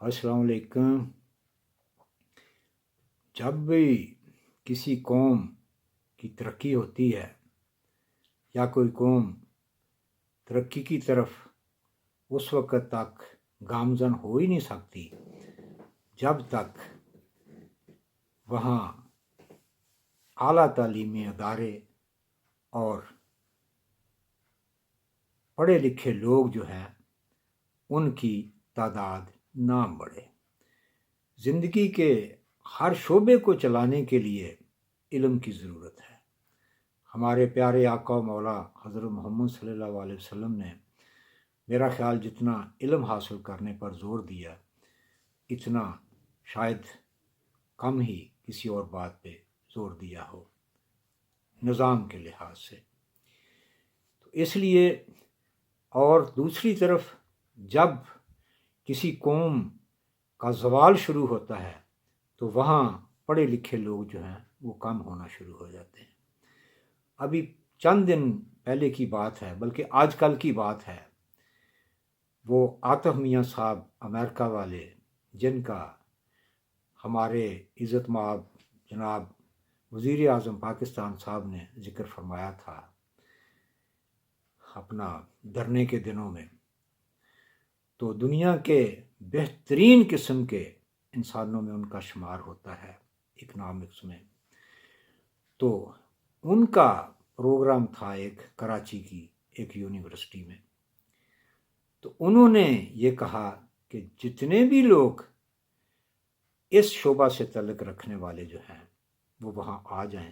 السلام علیکم۔ جب بھی کسی قوم کی ترقی ہوتی ہے یا کوئی قوم ترقی کی طرف اس وقت تک گامزن ہو ہی نہیں سکتی جب تک وہاں اعلیٰ تعلیمی ادارے اور پڑھے لکھے لوگ جو ہیں ان کی تعداد نہ بڑھے۔ زندگی کے ہر شعبے کو چلانے کے لیے علم کی ضرورت ہے۔ ہمارے پیارے آقا و مولا حضرت محمد صلی اللہ علیہ وسلم نے میرا خیال جتنا علم حاصل کرنے پر زور دیا اتنا شاید کم ہی کسی اور بات پہ زور دیا ہو نظام کے لحاظ سے۔ تو اس لیے اور دوسری طرف جب کسی قوم کا زوال شروع ہوتا ہے تو وہاں پڑھے لکھے لوگ جو ہیں وہ کم ہونا شروع ہو جاتے ہیں۔ ابھی چند دن پہلے کی بات ہے، بلکہ آج کل کی بات ہے، وہ عاطف میاں صاحب امریکہ والے جن کا ہمارے عزت مآب جناب وزیر اعظم پاکستان صاحب نے ذکر فرمایا تھا اپنا دھرنے کے دنوں میں، تو دنیا کے بہترین قسم کے انسانوں میں ان کا شمار ہوتا ہے اکنامکس میں۔ تو ان کا پروگرام تھا ایک کراچی کی ایک یونیورسٹی میں، تو انہوں نے یہ کہا کہ جتنے بھی لوگ اس شعبہ سے تعلق رکھنے والے جو ہیں وہ وہاں آ جائیں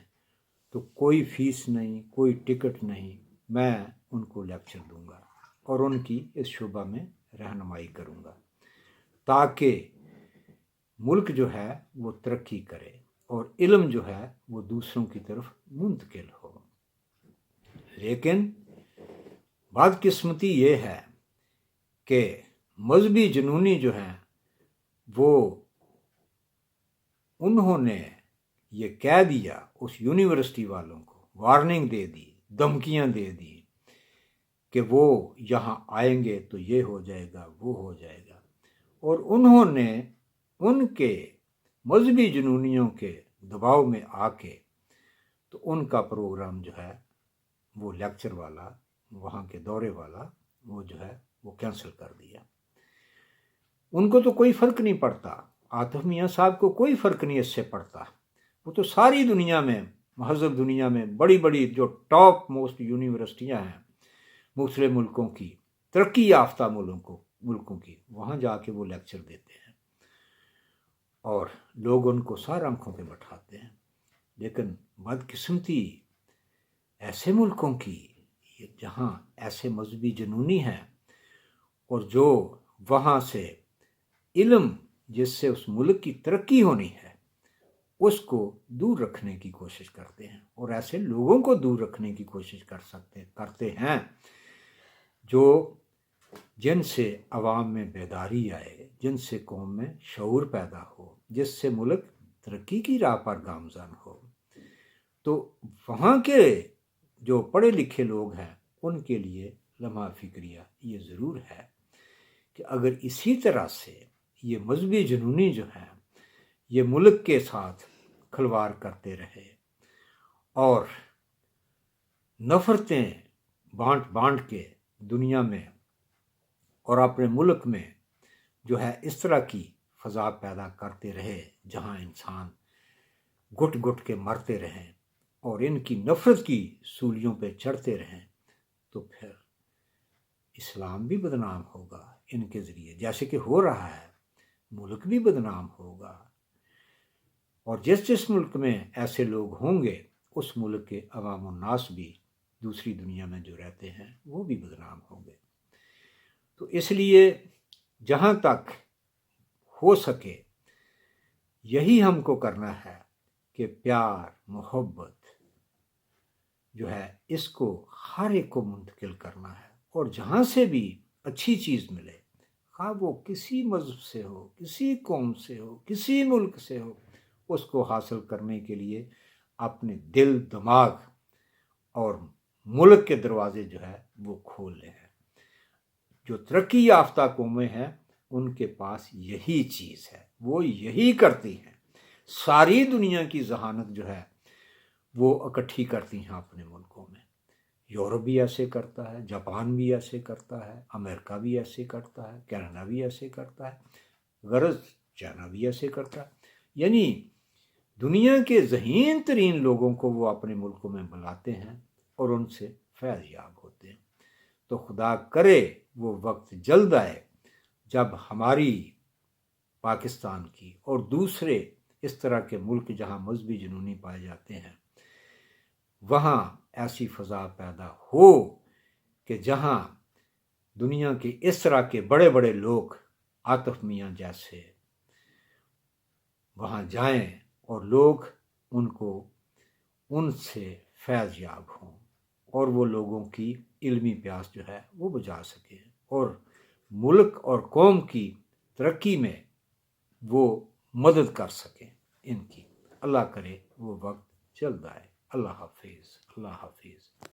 تو کوئی فیس نہیں، کوئی ٹکٹ نہیں، میں ان کو لیکچر دوں گا اور ان کی اس شعبہ میں رہنمائی کروں گا تاکہ ملک جو ہے وہ ترقی کرے اور علم جو ہے وہ دوسروں کی طرف منتقل ہو۔ لیکن بدقسمتی یہ ہے کہ مذہبی جنونی جو ہیں وہ انہوں نے یہ کہہ دیا، اس یونیورسٹی والوں کو وارننگ دے دی، دھمکیاں دے دی کہ وہ یہاں آئیں گے تو یہ ہو جائے گا، وہ ہو جائے گا، اور انہوں نے ان کے مذہبی جنونیوں کے دباؤ میں آ کے تو ان کا پروگرام جو ہے وہ لیکچر والا، وہاں کے دورے والا، وہ جو ہے وہ کینسل کر دیا۔ ان کو تو کوئی فرق نہیں پڑتا، عاطف میاں صاحب کو کوئی فرق نہیں اس سے پڑتا، وہ تو ساری دنیا میں، مہذب دنیا میں بڑی بڑی جو ٹاپ موسٹ یونیورسٹیاں ہیں مختلف ملکوں کی، ترقی یافتہ ملکوں کی، وہاں جا کے وہ لیکچر دیتے ہیں اور لوگ ان کو سار آنکھوں پہ بٹھاتے ہیں۔ لیکن بدقسمتی ایسے ملکوں کی جہاں ایسے مذہبی جنونی ہیں اور جو وہاں سے علم جس سے اس ملک کی ترقی ہونی ہے اس کو دور رکھنے کی کوشش کرتے ہیں، اور ایسے لوگوں کو دور رکھنے کی کوشش کرتے ہیں جو جن سے عوام میں بیداری آئے، جن سے قوم میں شعور پیدا ہو، جس سے ملک ترقی کی راہ پر گامزن ہو۔ تو وہاں کے جو پڑھے لکھے لوگ ہیں ان کے لیے لمحہ فکریہ یہ ضرور ہے کہ اگر اسی طرح سے یہ مذہبی جنونی جو ہیں یہ ملک کے ساتھ کھلواڑ کرتے رہے اور نفرتیں بانٹ کے دنیا میں اور اپنے ملک میں جو ہے اس طرح کی فضا پیدا کرتے رہے جہاں انسان گٹ گٹ کے مرتے رہیں اور ان کی نفرت کی سولیوں پہ چڑھتے رہیں، تو پھر اسلام بھی بدنام ہوگا ان کے ذریعے، جیسے کہ ہو رہا ہے، ملک بھی بدنام ہوگا، اور جس ملک میں ایسے لوگ ہوں گے اس ملک کے عوام الناس بھی دوسری دنیا میں جو رہتے ہیں وہ بھی بدنام ہوں گے۔ تو اس لیے جہاں تک ہو سکے یہی ہم کو کرنا ہے کہ پیار محبت جو ہے اس کو ہر ایک کو منتقل کرنا ہے، اور جہاں سے بھی اچھی چیز ملے، خواہ وہ کسی مذہب سے ہو، کسی قوم سے ہو، کسی ملک سے ہو، اس کو حاصل کرنے کے لیے اپنے دل، دماغ اور ملک کے دروازے جو ہے وہ کھول لے ہیں۔ جو ترقی یافتہ قومیں ہیں ان کے پاس یہی چیز ہے، وہ یہی کرتی ہیں، ساری دنیا کی ذہانت جو ہے وہ اکٹھی کرتی ہیں اپنے ملکوں میں۔ یورپ بھی ایسے کرتا ہے، جاپان بھی ایسے کرتا ہے، امریکہ بھی ایسے کرتا ہے، کینیڈا بھی ایسے کرتا ہے، غرض چائنا بھی ایسے کرتا ہے۔ یعنی دنیا کے ذہین ترین لوگوں کو وہ اپنے ملکوں میں بلاتے ہیں اور ان سے فیض یاب ہوتے ہیں۔ تو خدا کرے وہ وقت جلد آئے جب ہماری پاکستان کی اور دوسرے اس طرح کے ملک جہاں مذہبی جنونی پائے جاتے ہیں، وہاں ایسی فضا پیدا ہو کہ جہاں دنیا کے اس طرح کے بڑے بڑے لوگ عاطف میاں جیسے وہاں جائیں اور لوگ ان سے فیض یاب ہوں اور وہ لوگوں کی علمی پیاس جو ہے وہ بجھا سکیں اور ملک اور قوم کی ترقی میں وہ مدد کر سکیں ان کی۔ اللہ کرے وہ وقت جلد آئے۔ اللہ حافظ، اللہ حافظ۔